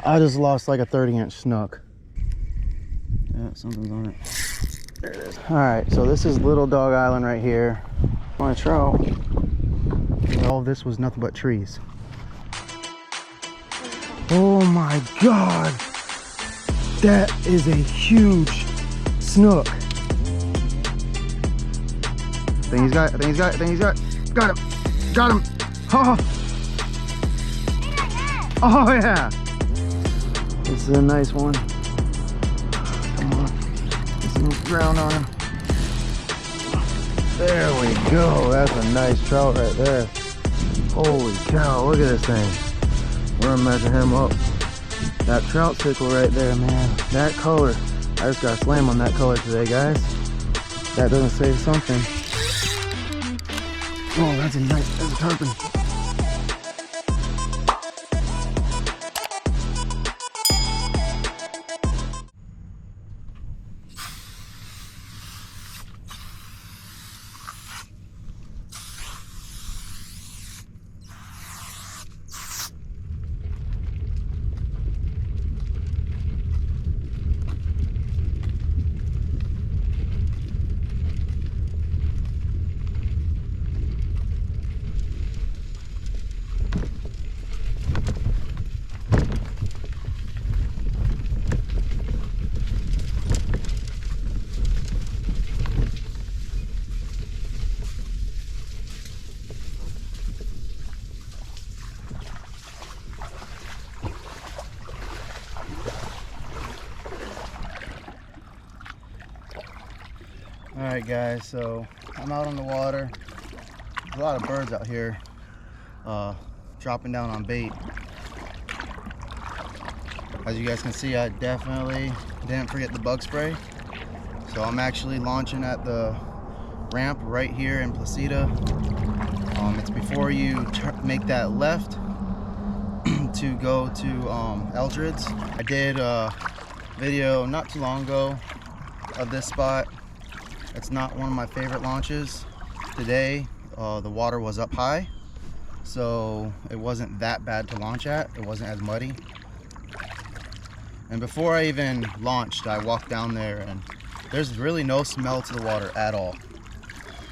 I just lost like a 30-inch snook. Yeah, something's on it. There it is. All right, so this is Little Dog Island right here. My trout. All this was nothing but trees. Oh my God. That is a huge snook. I think he's got it. I think he's got it. I think he's got it. Got him. Got him. Oh. Oh yeah. This is a nice one. Come on. Get some ground on him. There we go. That's a nice trout right there. Holy cow. Look at this thing. We're gonna measure him up. That trout sickle right there, man. That color. I just got slammed on that color today, guys. That doesn't say something. Oh, that's a tarpon. Alright guys, so I'm out on the water. There's a lot of birds out here dropping down on bait. As you guys can see, I definitely didn't forget the bug spray. So I'm actually launching at the ramp right here in Placida. It's before you make that left to go to Eldred's. I did a video not too long ago of this spot. It's not one of my favorite launches. Today, the water was up high, so it wasn't that bad to launch at. It wasn't as muddy. And before I even launched, I walked down there and there's really no smell to the water at all.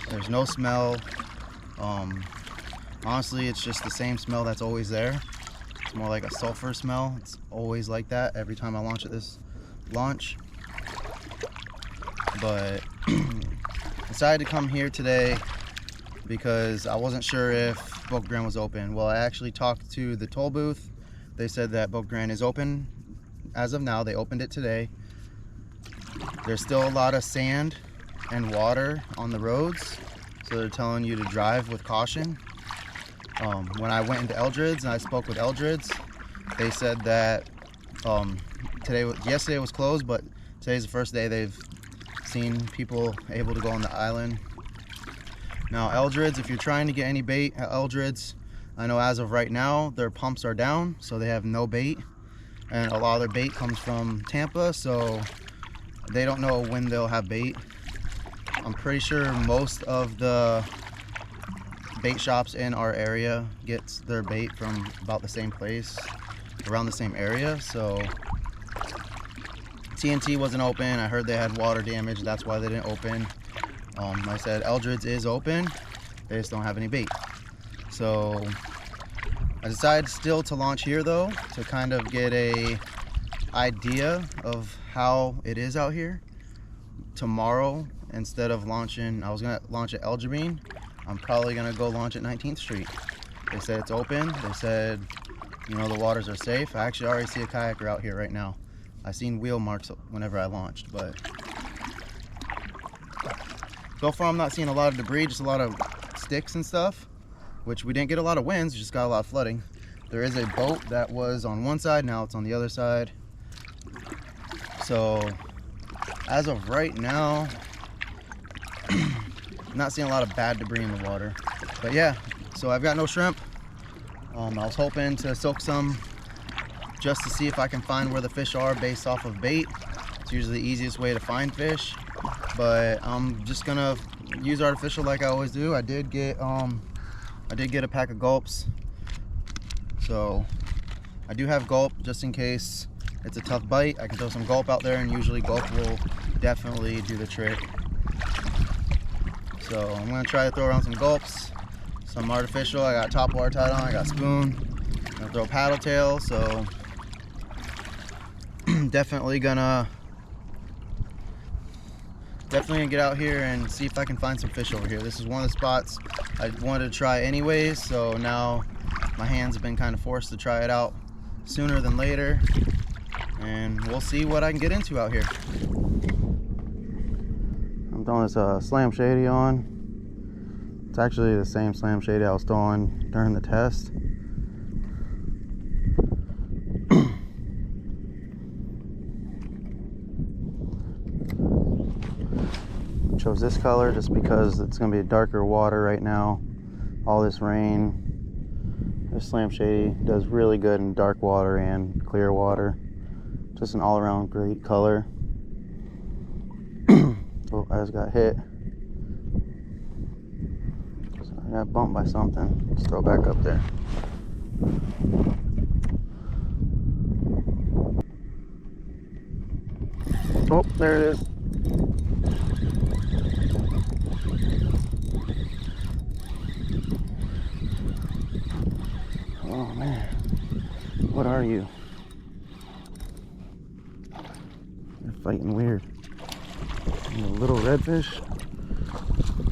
There's no smell. Honestly, it's just the same smell that's always there. It's more like a sulfur smell. It's always like that every time I launch at this launch. But decided to come here today because I wasn't sure if Boca Grande was open. Well, I actually talked to the toll booth. They said that Boca Grande is open as of now. They opened it today. There's still a lot of sand and water on the roads, so they're telling you to drive with caution. When I went into Eldred's and I spoke with Eldred's, they said that yesterday was closed, but today's the first day they've seen people able to go on the island. Now Eldred's, if you're trying to get any bait at Eldred's, I know as of right now their pumps are down, so they have no bait, and a lot of their bait comes from Tampa, so they don't know when they'll have bait. I'm pretty sure most of the bait shops in our area gets their bait from about the same place, around the same area. So TNT wasn't open. I heard they had water damage, that's why they didn't open. Like I said, Eldred's is open, they just don't have any bait. So I decided still to launch here though, to kind of get a idea of how it is out here. Tomorrow, instead of launching, I was gonna launch at El Jabin, I'm probably gonna go launch at 19th Street. They said it's open, they said, you know, the waters are safe. I actually already see a kayaker out here right now. I seen wheel marks whenever I launched, but so far I'm not seeing a lot of debris, just a lot of sticks and stuff, which we didn't get a lot of winds, just got a lot of flooding. There is a boat that was on one side, now it's on the other side. So as of right now, I'm not seeing a lot of bad debris in the water. But yeah, so I've got no shrimp. I was hoping to soak some just to see if I can find where the fish are based off of bait. It's usually the easiest way to find fish, but I'm just gonna use artificial like I always do. I did get a pack of gulps, so I do have gulp just in case it's a tough bite. I can throw some gulp out there, and usually gulp will definitely do the trick. So I'm gonna try to throw around some gulps, some artificial. I got top water tied on, I got spoon. I'm gonna throw paddle tail, so definitely gonna get out here and see if I can find some fish over here. This is one of the spots I wanted to try anyways, so now my hands have been kind of forced to try it out sooner than later, and we'll see what I can get into out here. I'm throwing this Slam Shady on. It's actually the same Slam Shady I was throwing during the test. Chose this color just because it's going to be darker water right now. All this rain. This Slam Shady does really good in dark water and clear water. Just an all-around great color. Oh, I just got hit. So I got bumped by something. Let's throw it back up there. Oh, there it is. Oh man, what are you? You're fighting weird. A little redfish.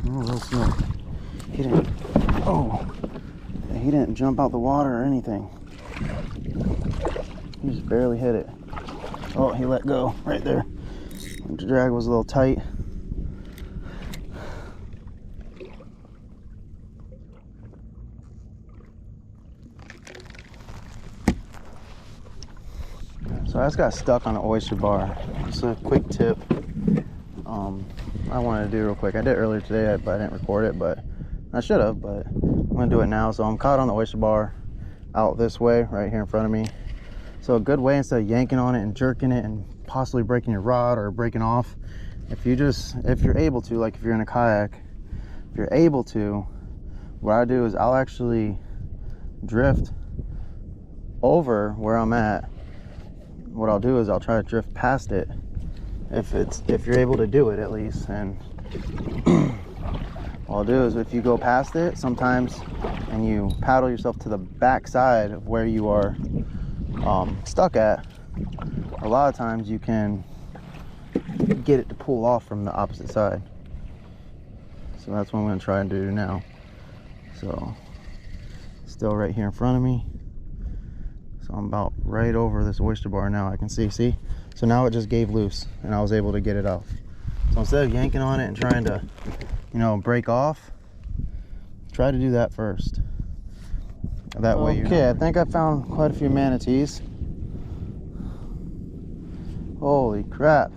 Oh, little snook. He didn't. Oh, he didn't jump out the water or anything. He just barely hit it. Oh, he let go right there. The drag was a little tight. So I just got stuck on an oyster bar. Just a quick tip. I wanted to do real quick. I did it earlier today, but I didn't record it, but I should have, but I'm gonna do it now. So I'm caught on the oyster bar out this way, right here in front of me. So a good way, instead of yanking on it and jerking it and possibly breaking your rod or breaking off, if you're able to, like if you're in a kayak, if you're able to, what I do is I'll actually drift over where I'm at. What I'll do is I'll try to drift past it if you're able to do it, at least. And what I'll do is, if you go past it sometimes and you paddle yourself to the back side of where you are stuck at, a lot of times you can get it to pull off from the opposite side. So that's what I'm going to try and do now. So still right here in front of me. So I'm about right over this oyster bar now. I can see. So now it just gave loose and I was able to get it off. So instead of yanking on it and trying to, break off, try to do that first. That way Okay, I think I found quite a few manatees. Holy crap.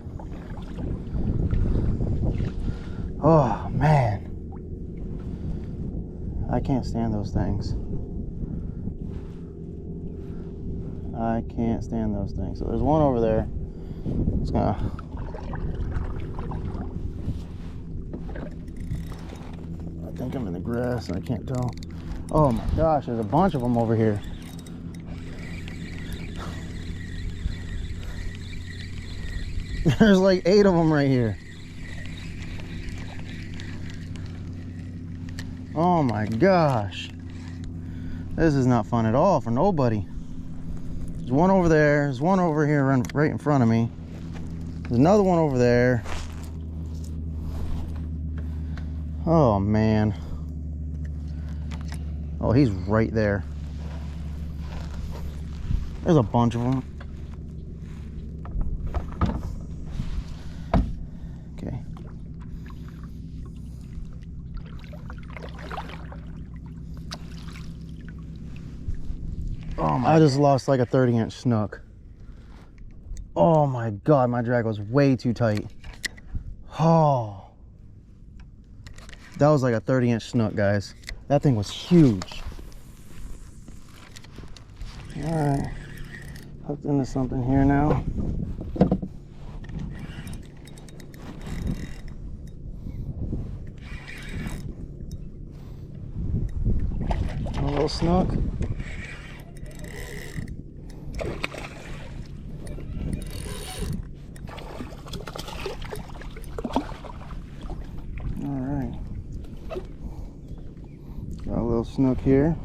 Oh man. I can't stand those things. I can't stand those things. So there's one over there. It's gonna. I think I'm in the grass and I can't tell. Oh my gosh, there's a bunch of them over here. There's like 8 of them right here. Oh my gosh. This is not fun at all for nobody. There's one over there. There's one over here right in front of me. There's another one over there. Oh man. Oh, he's right there. There's a bunch of them. Okay. Oh my, I just lost like a 30-inch snook. Oh my God, my drag was way too tight. Oh. That was like a 30-inch snook, guys. That thing was huge. All right, hooked into something here now. A little snook. snook here.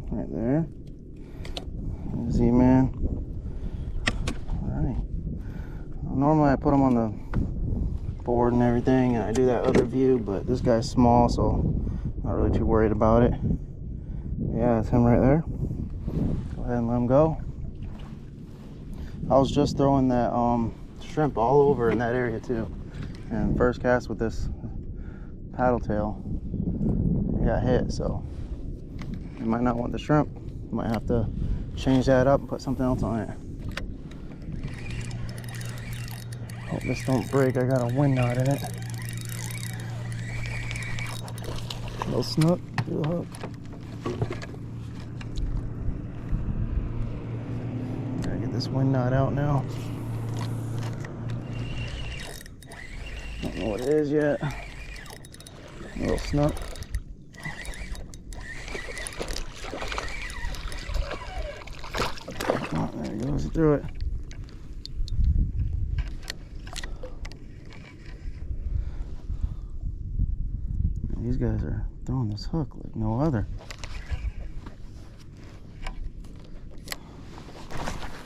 Right there. Z-man. Alright. Normally I put them on the board and everything, and I do that other view, but this guy's small, so I'm not really too worried about it. Yeah, it's him right there. Go ahead and let him go. I was just throwing that shrimp all over in that area too, and first cast with this paddle tail, it got hit, so you might not want the shrimp. You might have to change that up and put something else on it. Hope this don't break. I got a wind knot in it. Little snook, do a hook. Gotta get this wind knot out now. Don't know what it is yet. A little snook. Oh, there he goes through it. These guys are throwing this hook like no other.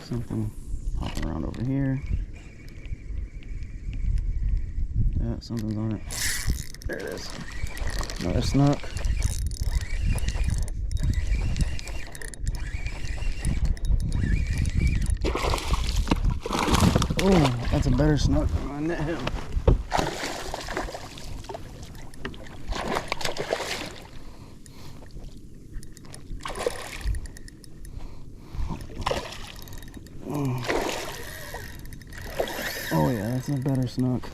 Something hopping around over here. Yeah, something's on it. There it is. Another snook. Oh, that's a better snook than I net him. Oh yeah, that's a better snook.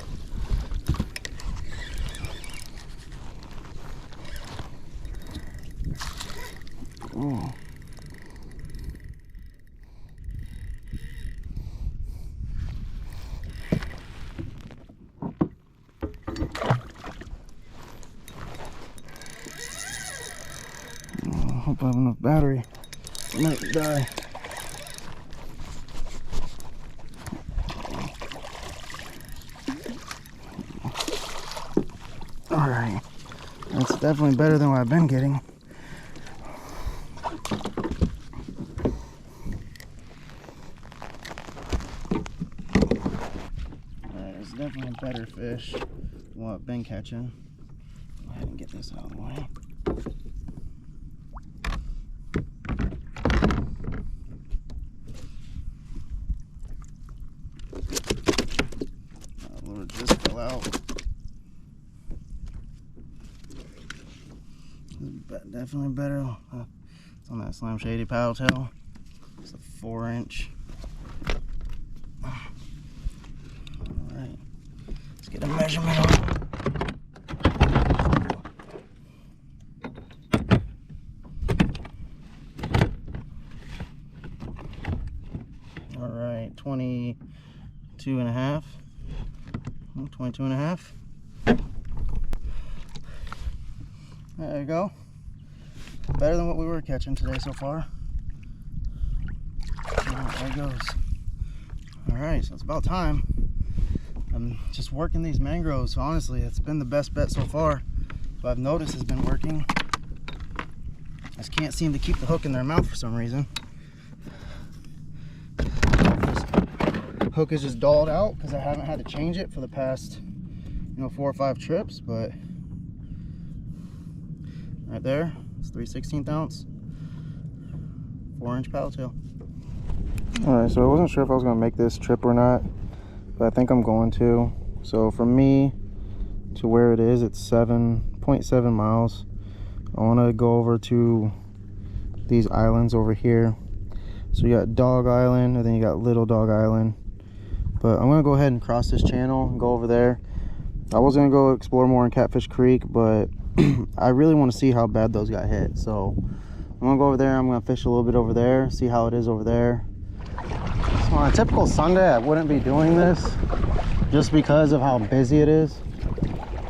Oh. I hope I have enough battery. I might die. Alright, that's definitely better than what I've been getting. It's definitely a better fish than what I've been catching. Go ahead and get this out of the way. That lure just fell out. Definitely better. It's on that Slam Shady paddle tail. It's a 4-inch. Alright, let's get a measurement on it. Alright, 22 and a half. 22 and a half. There you go. Better than what we were catching today so far. There it goes. Alright, so it's about time. I'm just working these mangroves. So honestly, it's been the best bet so far. What I've noticed has been working. I just can't seem to keep the hook in their mouth for some reason. This hook is just dulled out because I haven't had to change it for the past, 4 or 5 trips, but right there, it's 3/16 ounce, 4-inch paddle tail. Alright, so I wasn't sure if I was going to make this trip or not, but I think I'm going to. So from me to where it is, it's 7.7 miles. I want to go over to these islands over here. So you got Dog Island, and then you got Little Dog Island. But I'm going to go ahead and cross this channel and go over there. I was going to go explore more in Catfish Creek, but I really want to see how bad those got hit. So I'm going to go over there. I'm going to fish a little bit over there, see how it is over there. So on a typical Sunday, I wouldn't be doing this just because of how busy it is.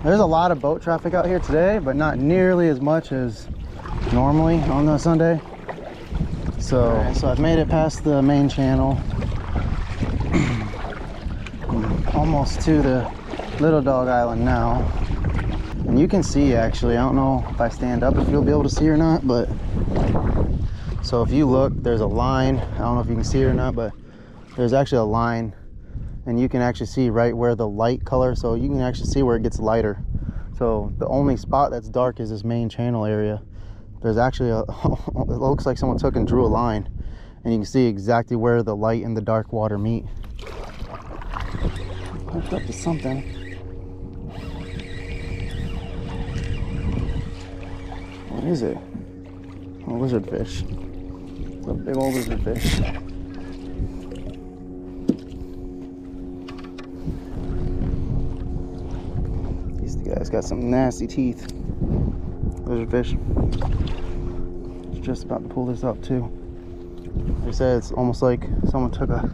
There's a lot of boat traffic out here today, but not nearly as much as normally on a Sunday. So I've made it past the main channel. I'm almost to the Little Dog Island now. And you can see, actually, I don't know if I stand up if you'll be able to see or not, but so if you look, there's a line. I don't know if you can see it or not, but there's actually a line, and you can actually see right where the light color, so you can actually see where it gets lighter. So the only spot that's dark is this main channel area. There's actually a it looks like someone took and drew a line, and you can see exactly where the light and the dark water meet. Hooked up to something. What is it? A lizard fish. It's a big old lizard fish. These guys got some nasty teeth. Lizard fish. Just about to pull this up too. Like I said, it's almost like someone took a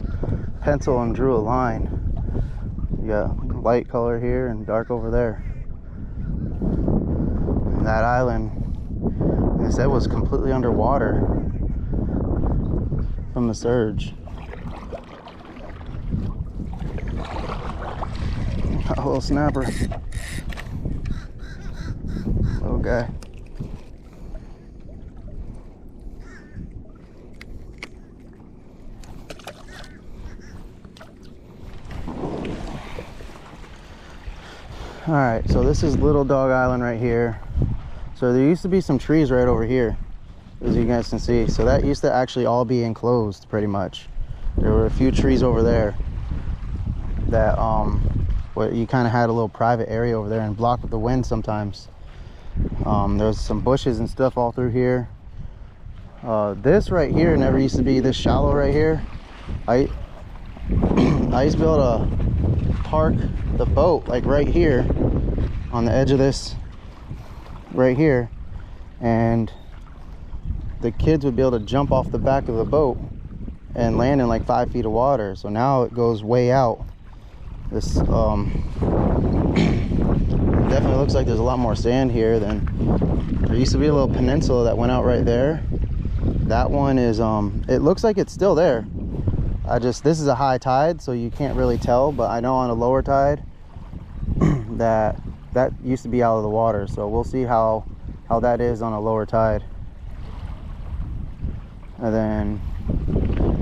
pencil and drew a line. You got light color here and dark over there. And that island, like I said, was completely underwater from the surge. A little snapper. Little guy. All right, so this is Little Dog Island right here. So there used to be some trees right over here, as you guys can see. So that used to actually all be enclosed pretty much. There were a few trees over there that what you kind of had a little private area over there and blocked with the wind sometimes. There's some bushes and stuff all through here. This right here never used to be this shallow right here. I used to be able to park the boat like right here on the edge of this right here, and the kids would be able to jump off the back of the boat and land in like 5 feet of water. So now it goes way out. This definitely looks like there's a lot more sand here than there used to be. A little peninsula that went out right there. That one is it looks like it's still there. This is a high tide, so you can't really tell, but I know on a lower tide that used to be out of the water. So we'll see how that is on a lower tide. And then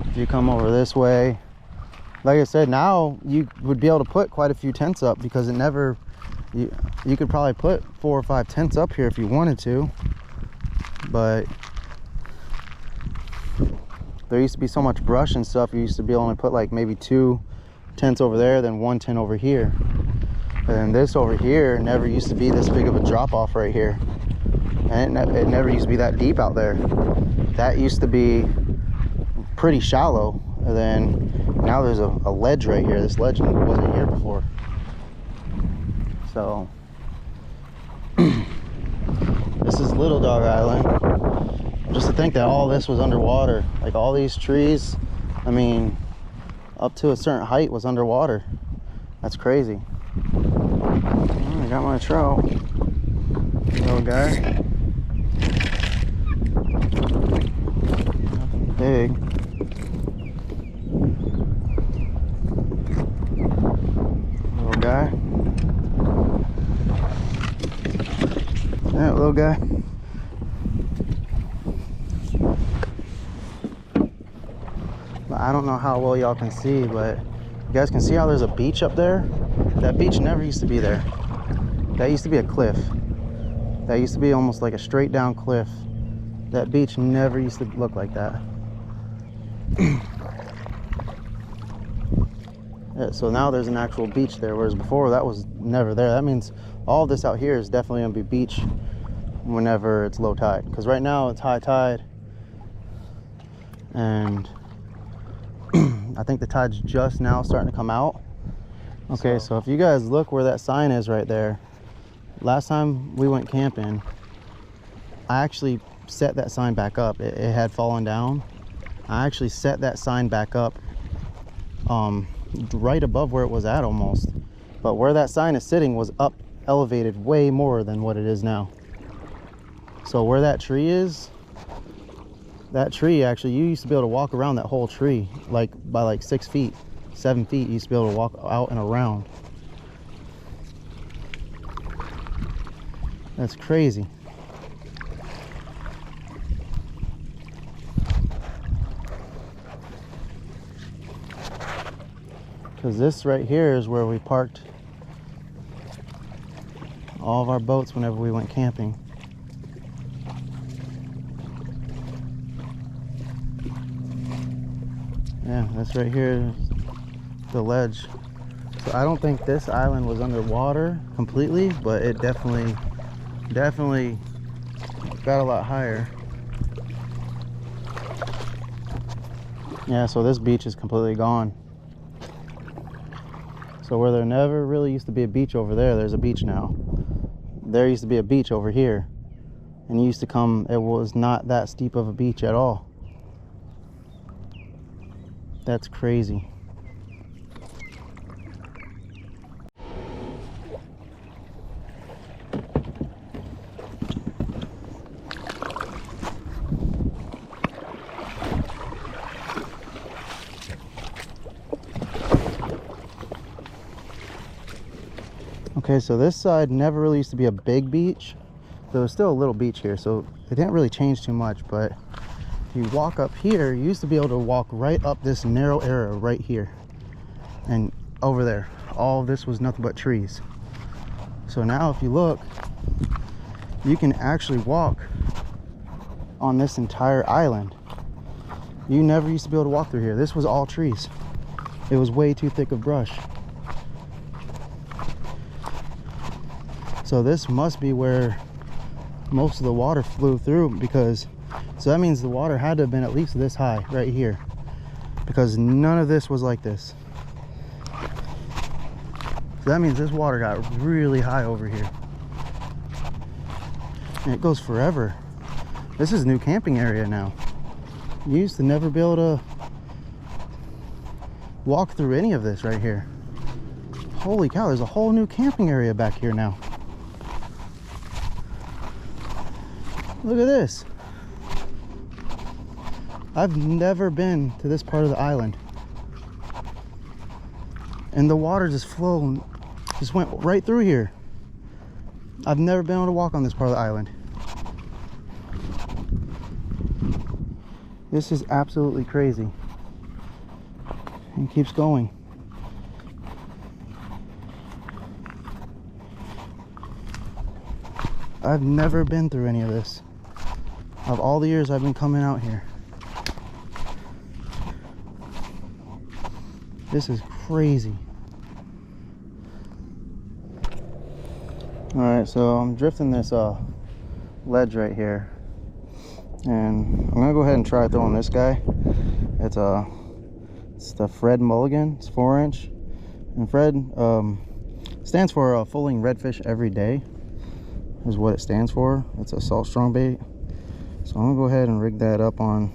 if you come over this way, like I said, now you would be able to put quite a few tents up, because it never, you could probably put 4 or 5 tents up here if you wanted to, but there used to be so much brush and stuff. You used to be able to put like maybe 2 tents over there, then 1 tent over here. And this over here never used to be this big of a drop off right here, and it never used to be that deep out there. That used to be pretty shallow, and then now there's a ledge right here. This ledge wasn't here before. So this is Little Dog Island. Just to think that all this was underwater, like all these trees, I mean, up to a certain height was underwater. That's crazy. I got my trout. Little guy. Nothing big. Little guy. Yeah, little guy. I don't know how well y'all can see, but you guys can see how there's a beach up there? That beach never used to be there. That used to be a cliff. That used to be almost like a straight down cliff. That beach never used to look like that. Yeah, so now there's an actual beach there, whereas before that was never there. That means all this out here is definitely gonna be beach whenever it's low tide, because right now it's high tide, and I think the tide's just now starting to come out. Okay, so if you guys look where that sign is right there, last time we went camping, I actually set that sign back up. It had fallen down. I actually set that sign back up right above where it was at almost. But where that sign is sitting was up elevated way more than what it is now. So where that tree is, that tree actually, you used to be able to walk around that whole tree like by like 6 feet, 7 feet. You used to be able to walk out and around. That's crazy. Because this right here is where we parked all of our boats whenever we went camping. Yeah, that's right here, the ledge. So I don't think this island was underwater completely, but it definitely got a lot higher. Yeah, so this beach is completely gone. So where there never really used to be a beach over there, there's a beach now. There used to be a beach over here, and you used to come, it was not that steep of a beach at all. That's crazy. Okay, so this side never really used to be a big beach. There was still a little beach here, so it didn't really change too much. But if you walk up here, you used to be able to walk right up this narrow area right here and over there. All of this was nothing but trees. So now if you look, you can actually walk on this entire island. You never used to be able to walk through here. This was all trees. It was way too thick of brush. So this must be where most of the water flew through, because so that means the water had to have been at least this high right here, because none of this was like this. So that means this water got really high over here, and it goes forever. This is a new camping area now. You used to never be able to walk through any of this right here. Holy cow, there's a whole new camping area back here now. Look at this. I've never been to this part of the island, and the water just flowed, just went right through here. I've never been able to walk on this part of the island. This is absolutely crazy. And it keeps going. I've never been through any of this. Of all the years I've been coming out here. This is crazy. Alright, so I'm drifting this ledge right here. And I'm gonna go ahead and try throwing this guy. It's the Fred Mulligan. It's 4-inch. And Fred stands for Fulling Redfish Every Day, is what it stands for. It's a salt strong bait. So I'm gonna go ahead and rig that up on,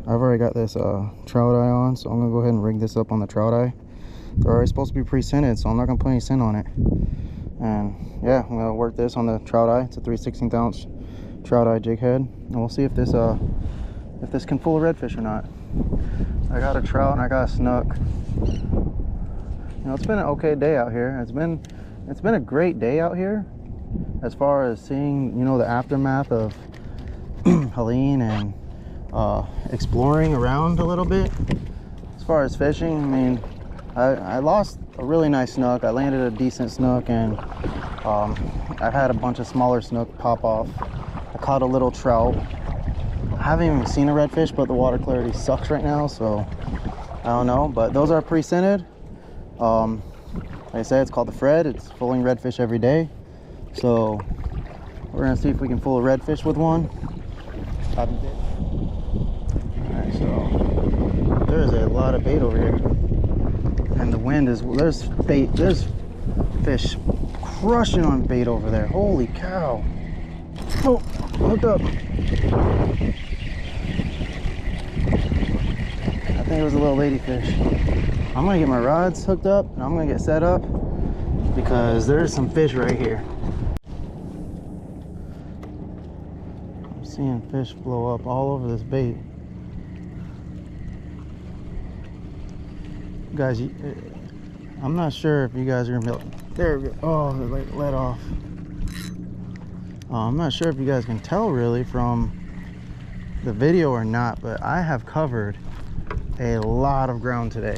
I've already got this trout eye on, so I'm gonna go ahead and rig this up on the trout eye. They're already supposed to be pre-scented, so I'm not gonna put any scent on it. And yeah, I'm gonna work this on the trout eye. It's a 3/16 ounce trout eye jig head, and we'll see if this can fool a redfish or not. I got a trout and I got a snook. You know, it's been an okay day out here. It's been a great day out here as far as seeing, you know, the aftermath of Helene and exploring around a little bit. As far as fishing, I mean, I lost a really nice snook. I landed a decent snook, and I've had a bunch of smaller snook pop off. I caught a little trout. I haven't even seen a redfish, but the water clarity sucks right now, so I don't know. But those are pre-scented. Like I said, it's called the Fred. It's Fulling Redfish Every Day. So we're gonna see if we can fool a redfish with one. Alright, so there's a lot of bait over here, and the wind is, there's fish crushing on bait over there. Holy cow. Oh, hooked up. I think it was a little ladyfish. I'm gonna get my rods hooked up and I'm gonna get set up, because there's some fish right here. I'm seeing fish blow up all over this bait. Guys, I'm not sure if you guys are gonna be able, there we go. Oh, it let off. I'm not sure if you guys can tell really from the video or not, but I have covered a lot of ground today.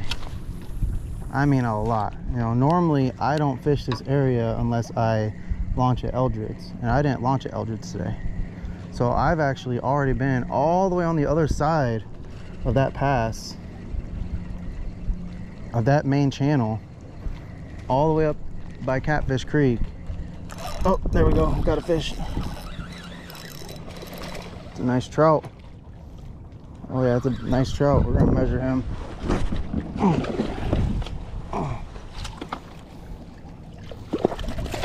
I mean a lot. You know, normally I don't fish this area unless I launch at Eldred's, and I didn't launch at Eldred's today. So I've actually already been all the way on the other side of that pass, of that main channel, all the way up by Catfish Creek. Oh, there we go, got a fish. It's a nice trout. Oh yeah, it's a nice trout. We're gonna measure him.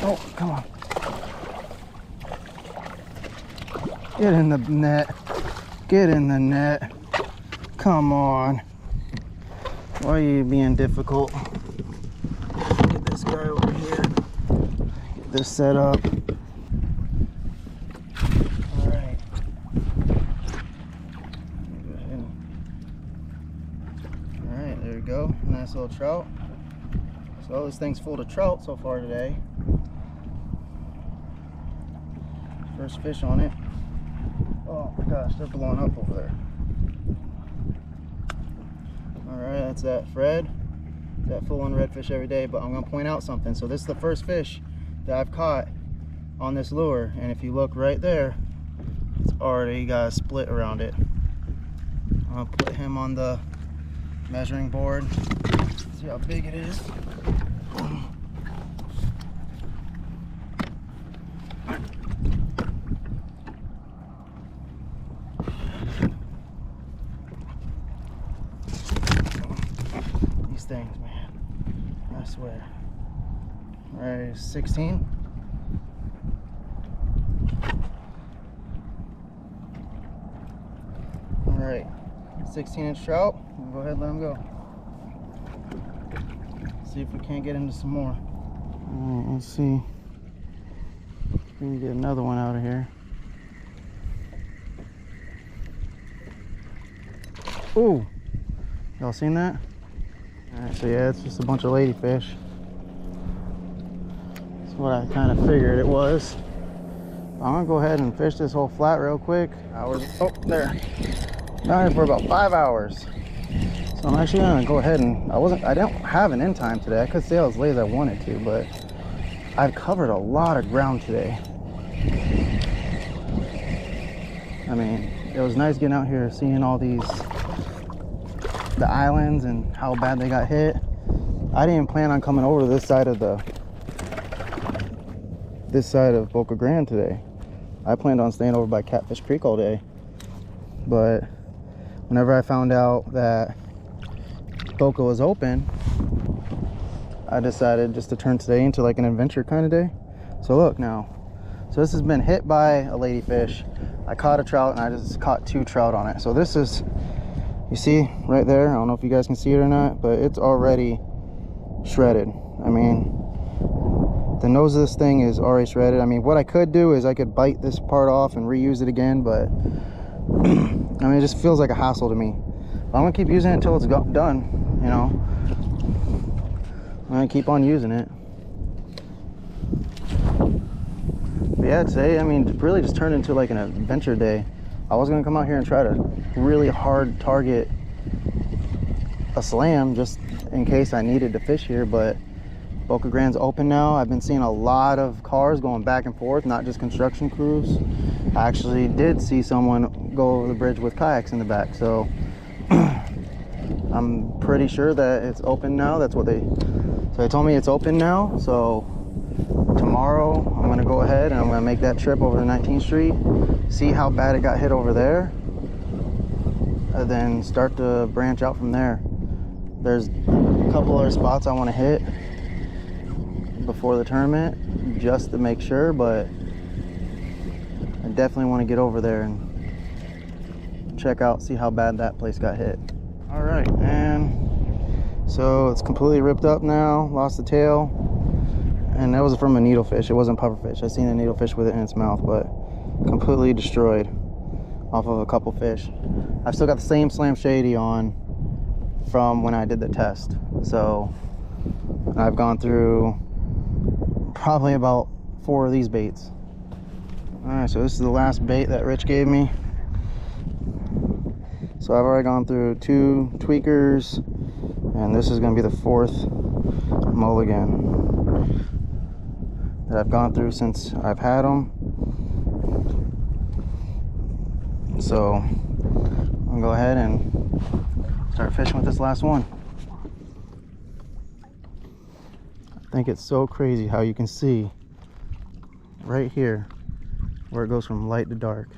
Oh, come on. Get in the net. Get in the net. Come on. Why are you being difficult? Get this guy over here. Get this set up. Alright. Alright, there we go. Nice little trout. So this thing's full of trout so far today. First fish on it. Oh my gosh, they're blowing up over there. Alright, that's that Fred. That full-on redfish every day, but I'm going to point out something. So this is the first fish that I've caught on this lure, and if you look right there, it's already got a split around it. I'll put him on the measuring board. See how big it is. Things, man, I swear. All right, 16. All right, 16-inch trout. We'll go ahead and let him go. See if we can't get into some more. All right, let's see. We can get another one out of here. Ooh, y'all seen that? Alright, so yeah, it's just a bunch of ladyfish. That's what I kind of figured it was. I'm gonna go ahead and fish this whole flat real quick. Hours. Oh, there. Down here for about 5 hours. So I'm actually gonna go ahead and I don't have an end time today. I could stay as late as I wanted to, but I've covered a lot of ground today. I mean, it was nice getting out here, seeing all the islands and how bad they got hit. I didn't plan on coming over to this side of Boca Grande today. I planned on staying over by Catfish Creek all day, but whenever I found out that Boca was open, I decided just to turn today into like an adventure kind of day. So look now, so this has been hit by a ladyfish. I caught a trout and I just caught 2 trout on it. So this is, you see right there, I don't know if you guys can see it or not, but it's already shredded. I mean, the nose of this thing is already shredded. I mean, what I could do is I could bite this part off and reuse it again, but I mean, it just feels like a hassle to me. But I'm gonna keep using it until it's done, you know. I'm gonna keep on using it. But yeah, today, I mean, it really just turned into like an adventure day. I was gonna come out here and try to really hard target a slam just in case I needed to fish here, but Boca Grande's open now. I've been seeing a lot of cars going back and forth, not just construction crews. I actually did see someone go over the bridge with kayaks in the back, so I'm pretty sure that it's open now. That's what they told me, it's open now. So tomorrow I'm gonna go ahead and I'm gonna make that trip over to 19th Street, see how bad it got hit over there, and then start to branch out from there. There's a couple other spots I want to hit before the tournament just to make sure, but I definitely want to get over there and check out, see how bad that place got hit. All right, and so it's completely ripped up now, lost the tail, and that was from a needlefish. It wasn't pufferfish. I seen a needlefish with it in its mouth, but completely destroyed off of a couple fish. I've still got the same Slam Shady on from when I did the test, so I've gone through probably about 4 of these baits. Alright, so this is the last bait that Rich gave me. So I've already gone through 2 tweakers, and this is going to be the 4th mulligan that I've gone through since I've had them. So I'm going to go ahead and start fishing with this last one. I think it's so crazy how you can see right here where it goes from light to dark.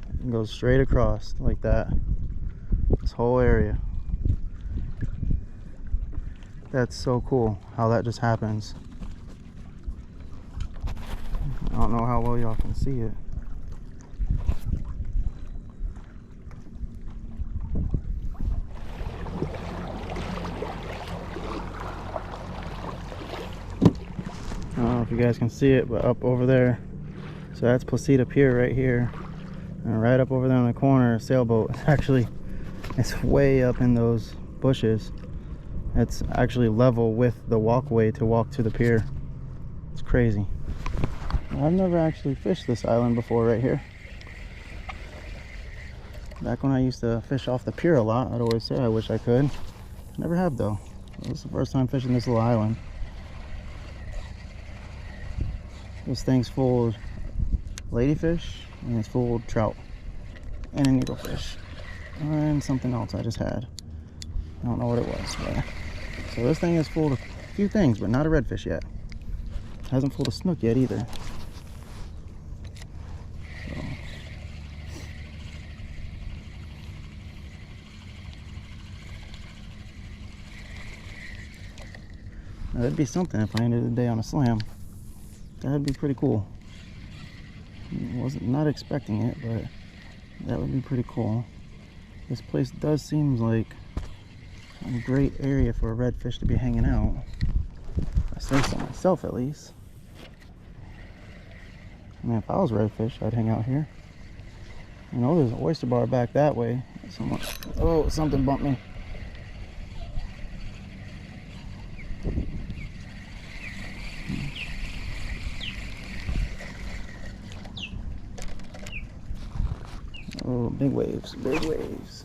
It goes straight across like that, this whole area. That's so cool how that just happens. I don't know how well y'all can see it. I don't know if you guys can see it, but up over there, so that's Placida Pier right here, and right up over there in the corner, a sailboat. It's way up in those bushes. It's actually level with the walkway to walk to the pier. It's crazy. I've never actually fished this island before right here. Back when I used to fish off the pier a lot, I'd always say I wish I could. Never have though. This is the first time fishing this little island. This thing's full of ladyfish, and it's full of trout, and a needlefish, and something else I just had. I don't know what it was. But... so this thing is full of a few things, but not a redfish yet. Hasn't fooled a snook yet either. So. Now, that'd be something if I ended the day on a slam. That'd be pretty cool. Not expecting it, but that would be pretty cool. This place does seem like a great area for a redfish to be hanging out. I say so myself, at least. I mean, if I was redfish, I'd hang out here. I know there's an oyster bar back that way. Oh, something bumped me. Oh, big waves, big waves.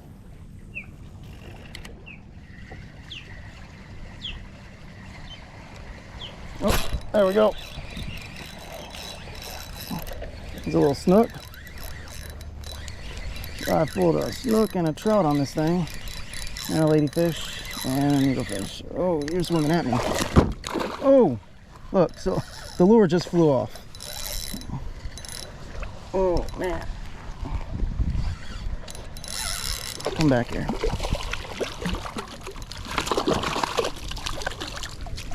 Oh, there we go. There's a little snook. I pulled a snook and a trout on this thing, and a ladyfish and a needlefish. Oh, you're swimming at me. Oh, look, so the lure just flew off. Oh, man. Come back here.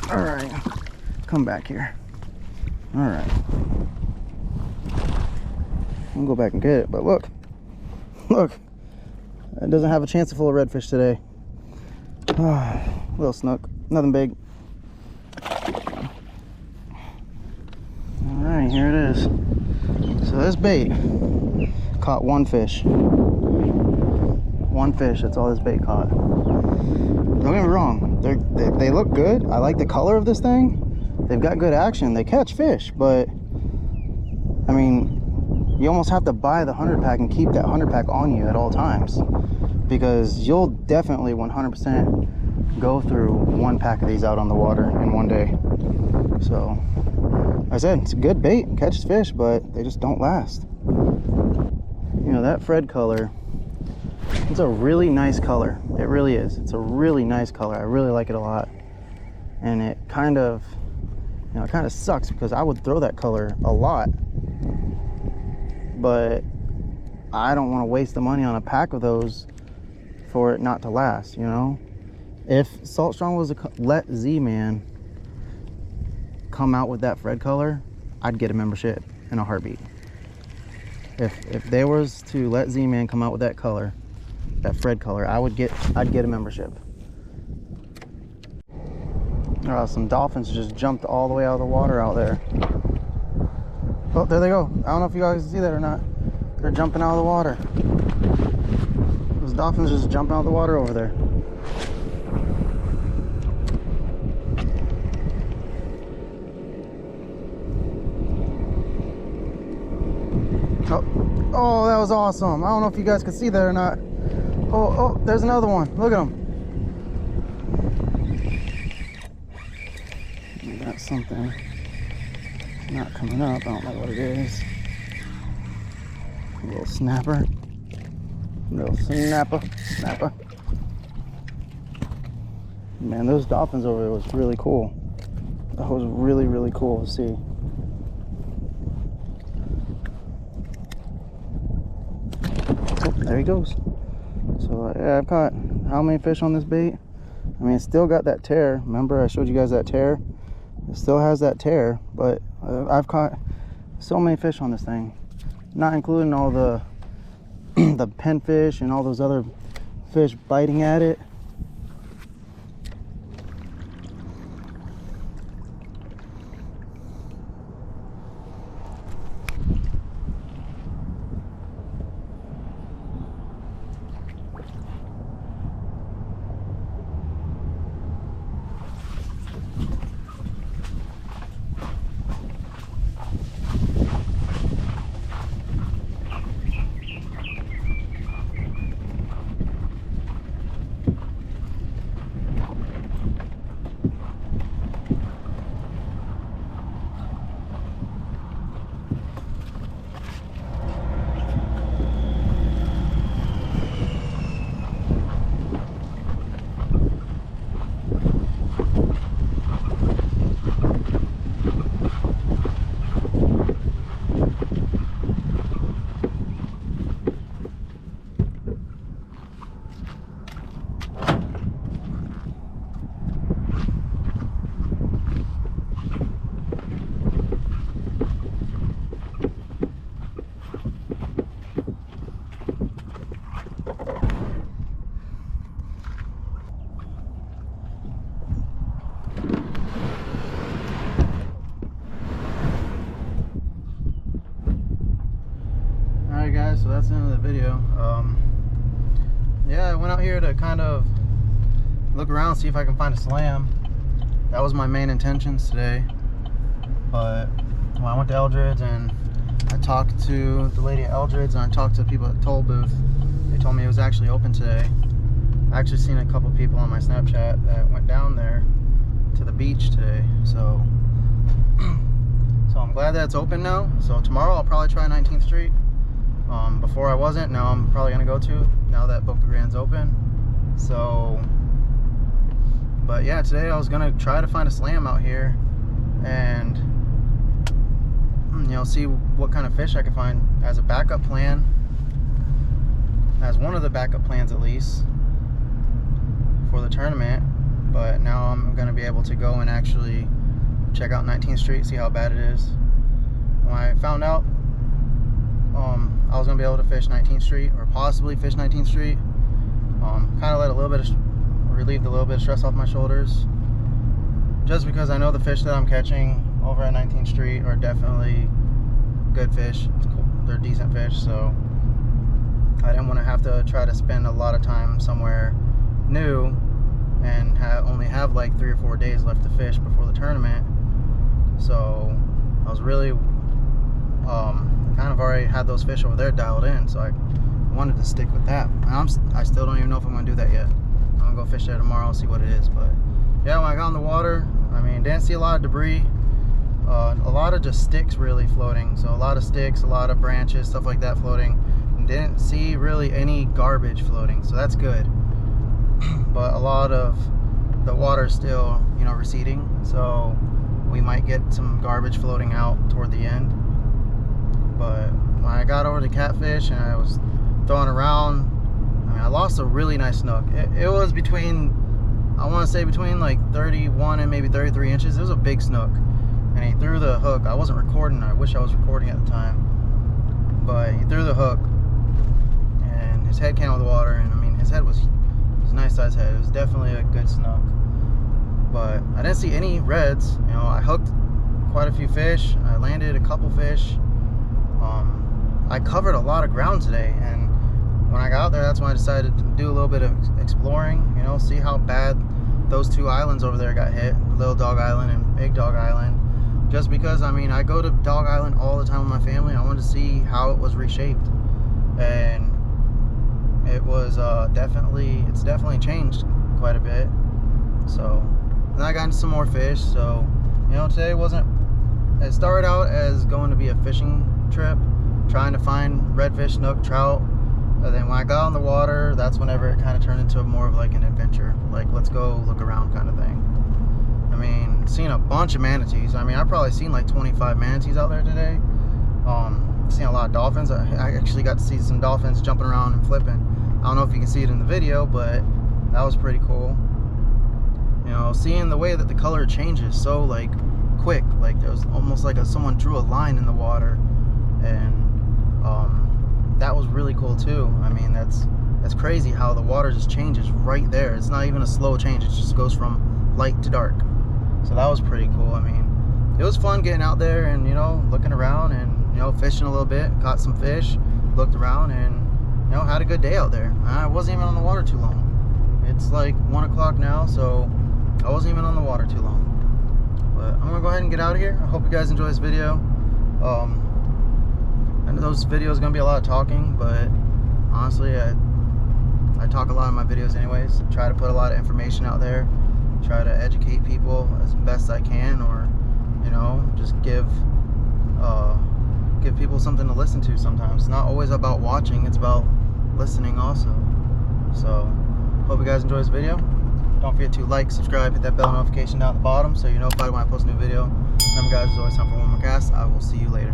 All right, come back here. All right. I'm gonna go back and get it, but look, it doesn't have a chance to fool a redfish today. Little snook, nothing big. All right, here it is. So this bait caught 1 fish. 1 fish, that's all this bait caught. Don't get me wrong, they look good. I like the color of this thing. They've got good action. They catch fish, but I mean, you almost have to buy the 100 pack and keep that 100 pack on you at all times, because you'll definitely 100% go through 1 pack of these out on the water in one day. So like I said, it's a good bait, catches fish, but they just don't last. You know, that Fred color, it's a really nice color. It really is. It's a really nice color. I really like it a lot. And it kind of, you know, it kind of sucks because I would throw that color a lot, but I don't want to waste the money on a pack of those for it not to last, you know? If Salt Strong was to let Z-Man come out with that Fred color, I'd get a membership in a heartbeat. If they was to let Z-Man come out with that color, that Fred color, I'd get a membership. Some dolphins just jumped all the way out of the water out there. Oh, there they go. I don't know if you guys can see that or not. They're jumping out of the water. Those dolphins just jumping out of the water over there. Oh, that was awesome. I don't know if you guys could see that or not. Oh, there's another one. Look at him. That's something not coming up. I don't know what it is. A little snapper. Little snapper. Man, those dolphins over there was really cool. That was really, really cool to see. Oh, there he goes. So yeah, I've caught how many fish on this bait? I mean, it still got that tear. Remember I showed you guys that tear? It still has that tear, but I've caught so many fish on this thing, not including all the the pinfish and all those other fish biting at it. Guys, so that's the end of the video. Yeah, I went out here to kind of look around, see if I can find a slam. That was my main intentions today. But when I went to Eldred's and I talked to the lady at Eldred's and I talked to people at the toll booth, they told me it was actually open today. I actually seen a couple people on my Snapchat that went down there to the beach today. So I'm glad that it's open now. So tomorrow I'll probably try 19th Street. Before I wasn't, now I'm probably gonna go to, now that Boca Grande's open. So, but yeah, today I was gonna try to find a slam out here and, you know, see what kind of fish I could find as a backup plan, as one of the backup plans at least, for the tournament. But now I'm gonna be able to go and actually check out 19th Street, see how bad it is. When I found out I was gonna be able to fish 19th Street, or possibly fish 19th Street, kind of let a little bit of relieve a little bit of stress off my shoulders, just because I know the fish that I'm catching over at 19th Street are definitely good fish. It's cool. They're decent fish, so I didn't want to have to try to spend a lot of time somewhere new and only have like 3 or 4 days left to fish before the tournament. So I was really kind of already had those fish over there dialed in, so I wanted to stick with that. I still don't even know if I'm gonna do that yet. I'm gonna go fish there tomorrow and see what it is. But yeah, when I got in the water, I mean, didn't see a lot of debris, a lot of just sticks really floating. So a lot of sticks, a lot of branches, stuff like that floating, and didn't see really any garbage floating, so that's good. But a lot of the water is still, you know, receding, so we might get some garbage floating out toward the end. But when I got over to catfish and I was throwing around, I mean, I lost a really nice snook. It was between, I want to say between like 31 and maybe 33 inches. It was a big snook, and he threw the hook. I wasn't recording. I wish I was recording at the time, but he threw the hook and his head came out of the water, and I mean, his head was a nice size head. It was definitely a good snook, but I didn't see any reds. You know, I hooked quite a few fish. I landed a couple fish. I covered a lot of ground today, and when I got out there, that's when I decided to do a little bit of exploring, you know, see how bad those two islands over there got hit, Little Dog Island and Big Dog Island. just because, I mean, I go to Dog Island all the time with my family. I wanted to see how it was reshaped, and it was it's definitely changed quite a bit. So then I got into some more fish. So, you know, today it started out as going to be a fishing trip, trying to find redfish, snook, trout. And then when I got on the water, that's whenever it kind of turned into more of like an adventure, like let's go look around kind of thing. I mean, seeing a bunch of manatees. I mean, I've probably seen like 25 manatees out there today. Seen a lot of dolphins. I actually got to see some dolphins jumping around and flipping. I don't know if you can see it in the video, but that was pretty cool. You know, seeing the way that the color changes so like quick, like there was almost like someone drew a line in the water, and that was really cool too. I mean, that's crazy how the water just changes right there. It's not even a slow change, it just goes from light to dark. So that was pretty cool. I mean, it was fun getting out there and, you know, looking around and, you know, fishing a little bit, caught some fish, looked around, and, you know, had a good day out there. I wasn't even on the water too long. It's like 1 o'clock now, so I wasn't even on the water too long. But I'm gonna go ahead and get out of here. I hope you guys enjoy this video. I know those videos gonna be a lot of talking, but honestly, I talk a lot in my videos anyways. Try to put a lot of information out there, try to educate people as best I can, or, you know, just give people something to listen to sometimes. It's not always about watching, it's about listening also. So hope you guys enjoy this video. Don't forget to like, subscribe, hit that bell notification down at the bottom so you're notified when I post a new video. Remember guys, there's always time for one more cast. I will see you later.